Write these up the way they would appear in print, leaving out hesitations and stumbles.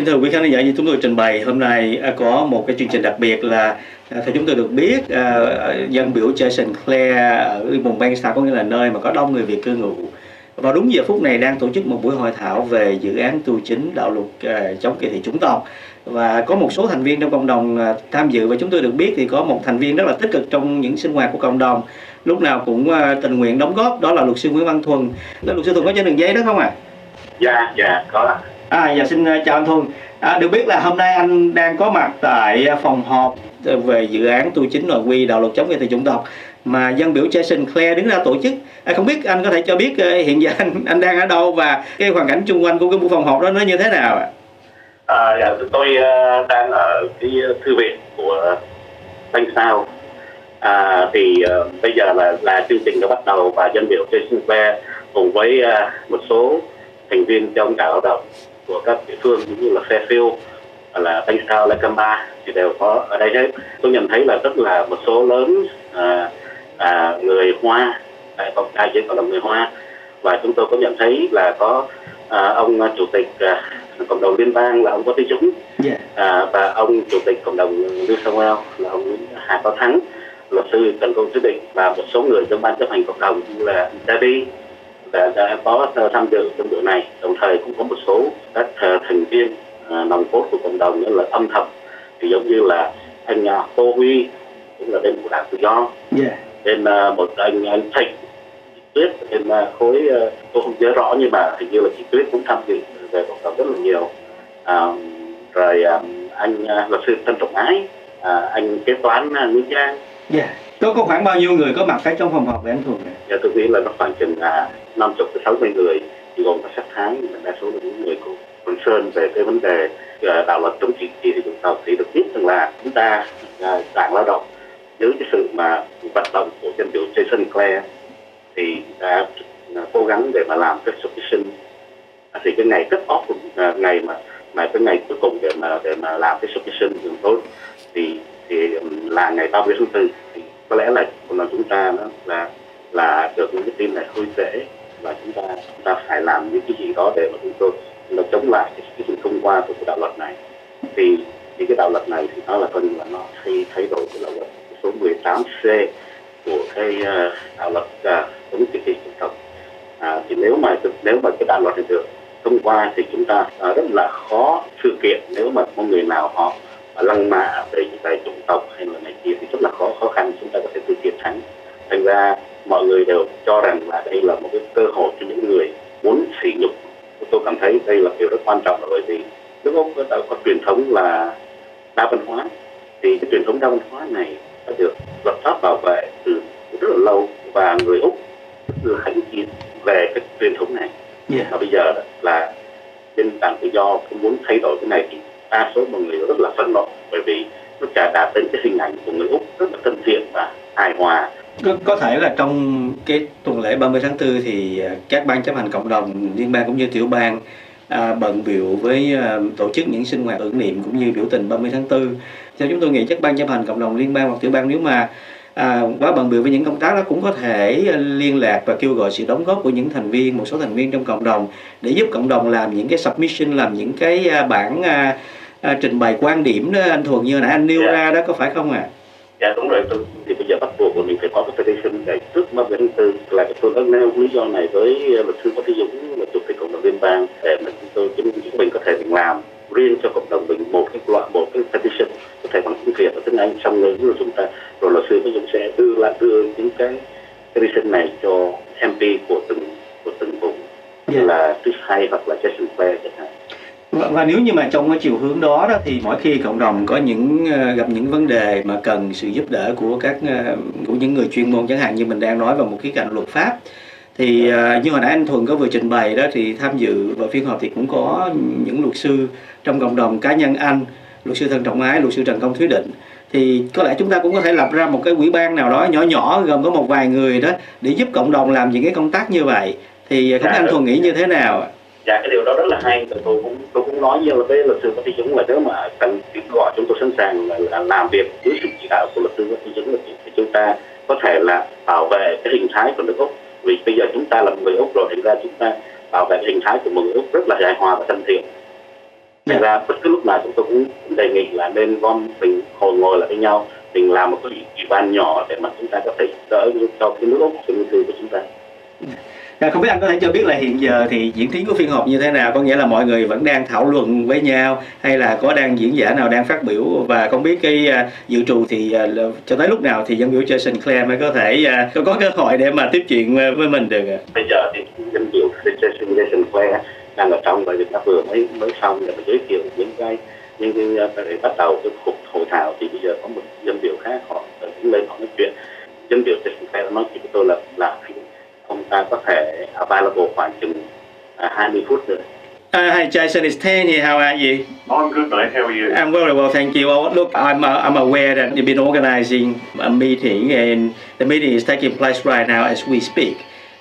Kính thưa quý khán giả, như chúng tôi trình bày hôm nay có một cái chương trình đặc biệt là theo chúng tôi được biết, dân biểu Jason Clare ở vùng Blaxland, có nghĩa là nơi mà có đông người Việt cư ngụ, vào đúng giờ phút này đang tổ chức một buổi hội thảo về dự án tu chính đạo luật chống kỳ thị chủng tộc, và có một số thành viên trong cộng đồng tham dự. Và chúng tôi được biết thì có một thành viên rất là tích cực trong những sinh hoạt của cộng đồng, lúc nào cũng tình nguyện đóng góp, đó là luật sư Nguyễn Văn Thuần. Luật sư Thuần có trên đường dây đó không ạ? Dạ có. Dạ xin chào anh Thuần. Được biết là hôm nay anh đang có mặt tại phòng họp về dự án tu chính nội quy đạo luật chống kỳ thị chủng tộc mà dân biểu Jason Clare đứng ra tổ chức. Không biết anh có thể cho biết hiện giờ anh đang ở đâu và cái hoàn cảnh xung quanh của cái buổi phòng họp đó nó như thế nào ạ? Dạ, tôi đang ở cái thư viện của Blaxland. Bây giờ là chương trình đã bắt đầu và dân biểu Jason Clare cùng với một số thành viên trong đảng lao động của các địa phương cũng như là Fairfield, là Blaxland, Lancashire thì đều có ở đây hết. Tôi nhận thấy là rất là một số lớn người Hoa, đại diện cộng đồng người Hoa, và chúng tôi có nhận thấy là có ông chủ tịch cộng đồng liên bang là ông Võ Tý Dũng, và ông chủ tịch cộng đồng New South Wales là ông Hà Có Thắng, luật sư Trần Công Quyết Định, và một số người trong ban chấp hành cộng đồng như là David đã có tham dự trong buổi này. Đồng thời cũng có một số các thành viên nòng cốt của cộng đồng nữa là âm thầm, thì giống như là anh Tô Huy cũng là bên của đảng Tự Do, bên một anh Thịnh Tuyết bên khối tôi không nhớ rõ, nhưng mà hình như là chị Tuyết cũng tham dự về cộng đồng rất là nhiều. Rồi anh luật sư Tân Trọng Ái, anh kế toán Nguyễn Giang. Có khoảng bao nhiêu người có mặt ở trong phòng họp với anh Thuần? Dạ, tôi nghĩ là nó khoảng chừng 50 tới 60 người, thì gồm cả sắc thái, đa số là những người của concern về cái vấn đề đạo luật chống kỳ thị chủng tộc. Thì được biết rằng là chúng ta đảng lao động dưới cái sự mà vận động của dân biểu Jason Clare thì đã cố gắng để mà làm cái submission. Thì cái ngày kết off, ngày mà cái ngày cuối cùng để mà làm cái submission thường tốt thì là ngày 30 tháng 4. Thì có lẽ là chúng ta nó là được những cái tin này hơi dễ, và chúng ta phải làm những cái gì đó để mà chúng tôi chống lại cái sự thông qua của cái đạo luật này. Thì cái đạo luật này thì nó là coi như là nó thay đổi cái đạo luật số 18C của cái đạo luật chống kỳ thị chủng tộc. Thì nếu mà cái đạo luật này được thông qua thì chúng ta rất là khó sự kiện, nếu mà có người nào họ lăng mạ về những cái chủng tộc hay là này kia thì rất là khó khăn chúng ta có thể tự chiến thắng. Thành ra mọi người đều cho rằng là đây là một cái cơ hội cho những người muốn sỉ nhục. Tôi cảm thấy đây là điều rất quan trọng, bởi vì nước Úc có truyền thống là đa văn hóa, thì cái truyền thống đa văn hóa này đã được luật pháp bảo vệ từ rất là lâu, và người Úc rất là hãnh diện về cái truyền thống này. Và bây giờ là bên đảng Tự Do cũng muốn thay đổi cái này, thì đa số mọi người rất là phẫn nộ, bởi vì nó chà đạp đến cái hình ảnh của người Úc rất là thân thiện và hài hòa. Có thể là trong cái tuần lễ 30 tháng 4 thì các ban chấp hành cộng đồng liên bang cũng như tiểu bang bận biểu với tổ chức những sinh hoạt tưởng niệm cũng như biểu tình 30 tháng 4. Theo chúng tôi nghĩ chắc ban chấp hành cộng đồng liên bang hoặc tiểu bang nếu mà quá bận biểu với những công tác đó cũng có thể liên lạc và kêu gọi sự đóng góp của những thành viên, một số thành viên trong cộng đồng để giúp cộng đồng làm những cái submission, làm những cái bản trình bày quan điểm đó anh Thuần, như nãy anh nêu ra đó, có phải không ạ? Dạ đúng rồi. Thì bây giờ bắt buộc là mình phải có cái petition để trước 30 tháng 4. Là tôi đã nêu lý do này với luật sư Võ Tý Dũng, là chủ tịch cộng đồng liên bang, để mà chúng mình có thể làm riêng cho cộng đồng mình một cái petition, có thể bằng tiếng Việt và tiếng Anh, xong rồi rồi luật sư Võ Tý Dũng sẽ đưa những cái petition này cho MP của từng vùng, là Chris Hay hoặc là Jason Clare chẳng hạn. Và nếu như mà trong cái chiều hướng đó thì mỗi khi cộng đồng có gặp những vấn đề mà cần sự giúp đỡ của những người chuyên môn, chẳng hạn như mình đang nói vào một khía cạnh luật pháp, thì như hồi nãy anh Thuần có vừa trình bày đó, thì tham dự vào phiên họp thì cũng có những luật sư trong cộng đồng cá nhân anh, luật sư Tân Trọng Ái, luật sư Trần Công Quyết Định, thì có lẽ chúng ta cũng có thể lập ra một cái ủy ban nào đó nhỏ gồm có một vài người đó để giúp cộng đồng làm những cái công tác như vậy. Thì không biết anh Thuần nghĩ như thế nào ạ? Dạ, cái điều đó rất là hay. Tôi cũng nói với luật sư Võ Tý Dũng là nếu mà cần gọi chúng tôi sẵn sàng là làm việc dưới sự chỉ đạo của luật sư Võ Tý Dũng, thì chúng ta có thể là bảo vệ cái hình thái của nước Úc. Vì bây giờ chúng ta là người Úc rồi, thành ra chúng ta bảo vệ hình thái của một người Úc rất là hài hòa và thân thiện. Thành ra bất cứ lúc nào chúng tôi cũng đề nghị là nên mình ngồi lại với nhau, mình làm một cái ủy ban nhỏ để mà chúng ta có thể đỡ cho cái nước Úc cũng như của chúng ta. Không biết anh có thể cho biết là hiện giờ thì diễn tiến của phiên họp như thế nào, có nghĩa là mọi người vẫn đang thảo luận với nhau hay là có đang diễn giả nào đang phát biểu, và không biết cái dự trù thì cho tới lúc nào thì dân biểu Jason Clare mới có thể có cơ hội để mà tiếp chuyện với mình được ạ? Bây giờ thì dân biểu Jason Clare đang ở trong và chúng vừa mới xong để mà giới thiệu những để bắt đầu cái cuộc hội thảo, thì bây giờ có một dân biểu khác họ đứng lên họ nói chuyện. Dân biểu Jason Clare nói chuyện với tôi là ông ta có thể available khoảng chừng 20 phút nữa. Hi Jason, it's Tan here. How are you? I'm good, mate. How are you? I'm very well, thank you. Well, look, I'm aware that you've been organizing a meeting, and the meeting is taking place right now as we speak.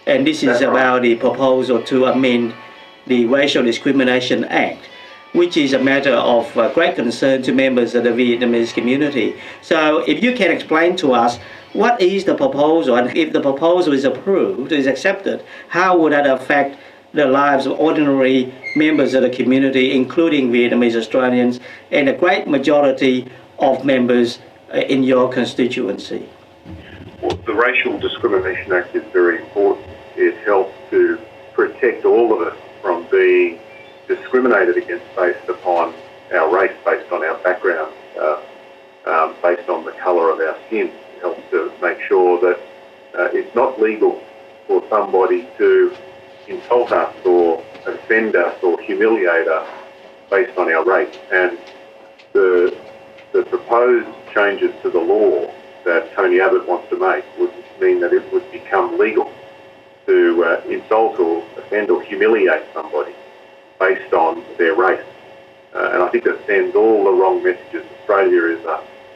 And this is about the proposal to amend the Racial Discrimination Act, which is a matter of great concern to members of the Vietnamese community. So if you can explain to us what is the proposal, and if the proposal is approved, is accepted, how would that affect the lives of ordinary members of the community, including Vietnamese Australians and a great majority of members in your constituency? Well, the Racial Discrimination Act is very important. It helps to protect all of us from being discriminated against based upon our race, based on our background, based on the colour of our skin. It helps to make sure that it's not legal for somebody to insult us or offend us or humiliate us based on our race. And the proposed changes to the law that Tony Abbott wants to make would mean that it would become legal to insult or offend or humiliate somebody based on their race. And I think that sends all the wrong messages. Australia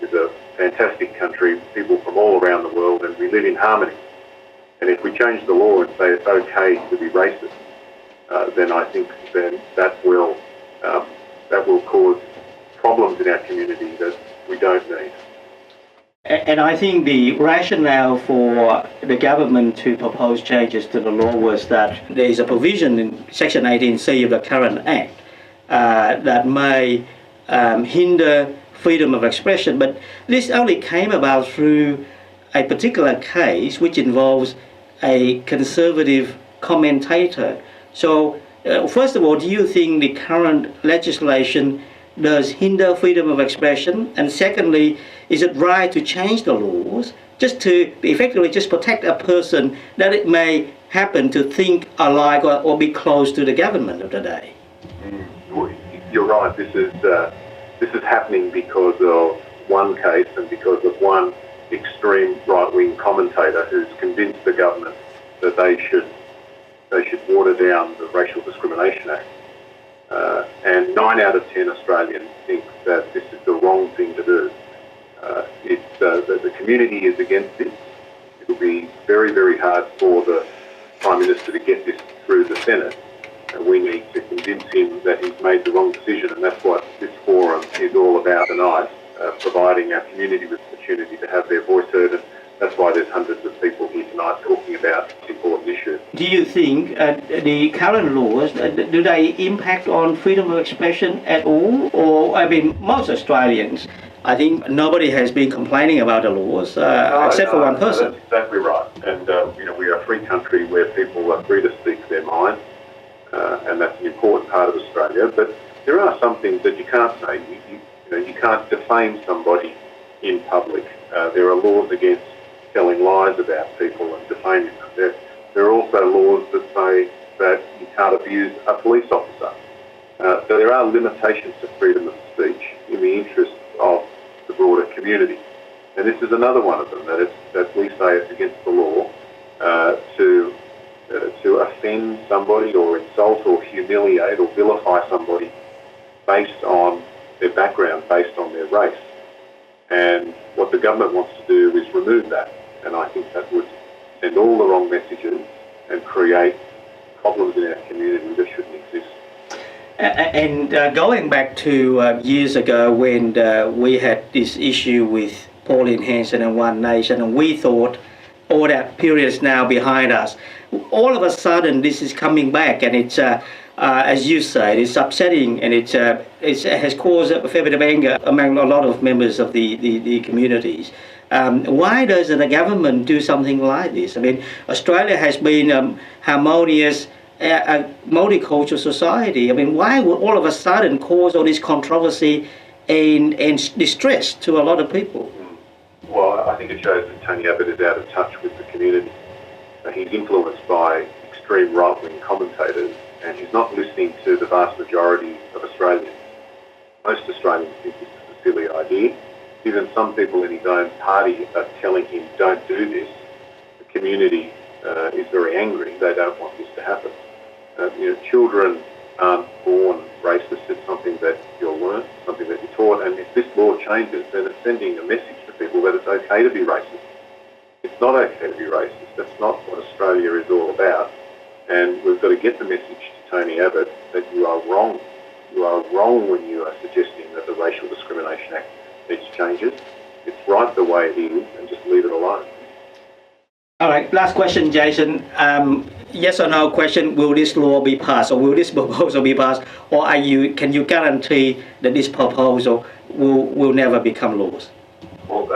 is a fantastic country, people from all around the world, and we live in harmony. And if we change the law and say it's okay to be racist, then I think that will cause problems in our community that we don't need. And I think the rationale for the government to propose changes to the law was that there is a provision in Section 18C of the current Act that may hinder freedom of expression. But this only came about through a particular case which involves a conservative commentator. So, first of all, do you think the current legislation does hinder freedom of expression? And secondly, is it right to change the laws just to effectively just protect a person that it may happen to think alike or be close to the government of the day? You're right. This is happening because of one case and because of one extreme right-wing commentator who's convinced the government that they should water down the Racial Discrimination Act. And 9 out of 10 Australians think that this is the wrong thing to do. The community is against this. It will be very, very hard for the Prime Minister to get this through the Senate. And we need to convince him that he's made the wrong decision, and that's what this forum is all about tonight, providing our community with the opportunity to have their voice heard. And that's why there's hundreds of people here tonight talking about this important issue. Do you think the current laws, do they impact on freedom of expression at all? Or, I mean, most Australians, I think nobody has been complaining about the laws except for one person. That's exactly right. And, we are a free country where people are free to speak their mind, and that's an important part of Australia. But there are some things that you can't say. You can't defame somebody in public. There are laws against telling lies about people and defaming them. There are also laws that say that you can't abuse a police officer. So there are limitations to freedom of speech in the interests of the broader community. And this is another one of them, that we say it's against the law to offend somebody or insult or humiliate or vilify somebody based on their background, based on their race. And what the government wants to do is remove that. And I think that would send all the wrong messages and create problems in our community that shouldn't exist. And going back to years ago when we had this issue with Pauline Hanson and One Nation, and we thought all that period is now behind us. All of a sudden, this is coming back, and it's as you said, it's upsetting and it has caused a fair bit of anger among a lot of members of the communities. Why doesn't the government do something like this? I mean, Australia has been harmonious, a multicultural society. I mean, why would all of a sudden cause all this controversy and distress to a lot of people? Well, I think it shows that Tony Abbott is out of touch with the community. He's influenced by extreme right-wing commentators, and he's not listening to the vast majority of Australians. Most Australians think this is a silly idea. Even some people in his own party are telling him, don't do this. The community is very angry. They don't want this to happen. Children aren't born racist. It's something that you're learned, something that you're taught. And if this law changes, then it's sending a message to people that it's okay to be racist. It's not okay to be racist. That's not what Australia is all about. And we've got to get the message to Tony Abbott that you are wrong. You are wrong when you are suggesting that the Racial Discrimination Act needs changes. It's right the way it is, and just leave it alone. All right, last question, Jason. Yes or no question, will this law be passed, or will this proposal be passed, or can you guarantee that this proposal will never become laws? Well,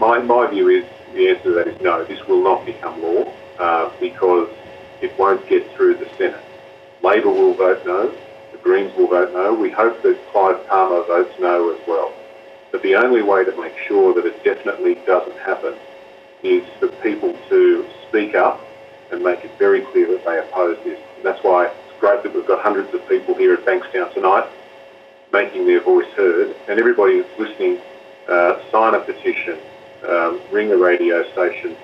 my view is, the answer to that is no, this will not become law, because it won't get through the Senate. Labor will vote no, the Greens will vote no. We hope that Clive Palmer votes no as well. But the only way to make sure that it definitely doesn't happen is for people to speak up and make it very clear that they oppose this. And that's why it's great that we've got hundreds of people here at Bankstown tonight making their voice heard. And everybody that's listening, sign a petition, ring a radio station,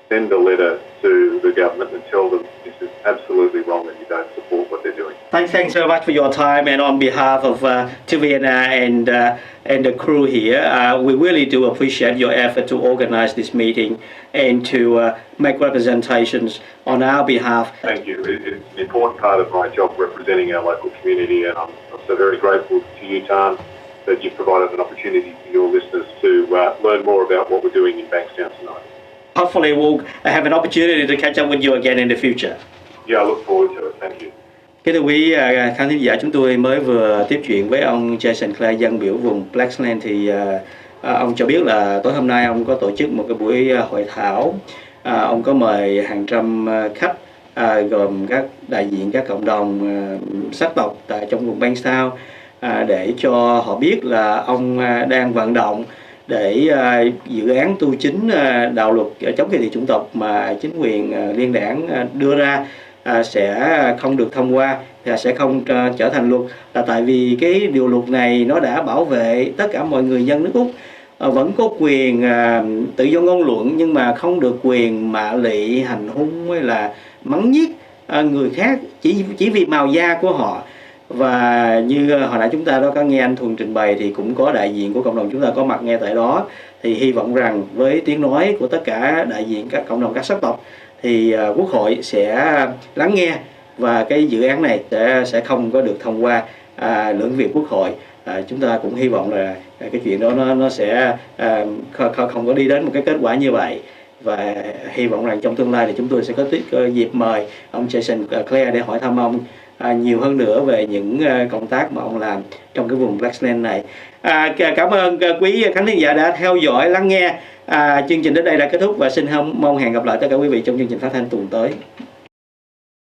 send a letter to the government and tell them this is absolutely wrong and you don't support what they're doing. Thanks so much for your time, and on behalf of Tiviana and the crew here, we really do appreciate your effort to organize this meeting and to make representations on our behalf. Thank you. It's an important part of my job representing our local community, and I'm so very grateful to you, Thuan, that you've provided an opportunity for your listeners to learn more about what we're doing in Bankstown tonight. Hopefully we'll have an opportunity to catch up with you again in the future. Yeah, I look forward to it. Thank you. Kính thưa quý khán thính giả, chúng tôi mới vừa tiếp chuyện với ông Jason Clare, dân biểu vùng Blaxland. Thì ông cho biết là tối hôm nay ông có tổ chức một cái buổi hội thảo. Ông có mời hàng trăm khách gồm các đại diện các cộng đồng sắc tộc tại trong vùng Bankstown để cho họ biết là ông đang vận động để dự án tu chính đạo luật chống kỳ thị chủng tộc mà chính quyền liên đảng đưa ra sẽ không được thông qua, sẽ không trở thành luật, là tại vì cái điều luật này nó đã bảo vệ tất cả mọi người dân nước Úc vẫn có quyền tự do ngôn luận, nhưng mà không được quyền mạ lị, hành hung hay là mắng nhiếc người khác chỉ vì màu da của họ. Và như hồi nãy chúng ta đó có nghe anh Thuần trình bày thì cũng có đại diện của cộng đồng chúng ta có mặt nghe tại đó. Thì hy vọng rằng với tiếng nói của tất cả đại diện các cộng đồng các sắc tộc thì Quốc hội sẽ lắng nghe và cái dự án này sẽ không có được thông qua lưỡng viện Quốc hội. Chúng ta cũng hy vọng là cái chuyện đó nó sẽ không có đi đến một cái kết quả như vậy, và hy vọng rằng trong tương lai thì chúng tôi sẽ có dịp mời ông Jason Clare để hỏi thăm ông nhiều hơn nữa về những công tác mà ông làm trong cái vùng Blaxland này. Cảm ơn quý khán thính giả đã theo dõi lắng nghe. Chương trình đến đây đã kết thúc và xin mong hẹn gặp lại tất cả quý vị trong chương trình phát thanh tuần tới.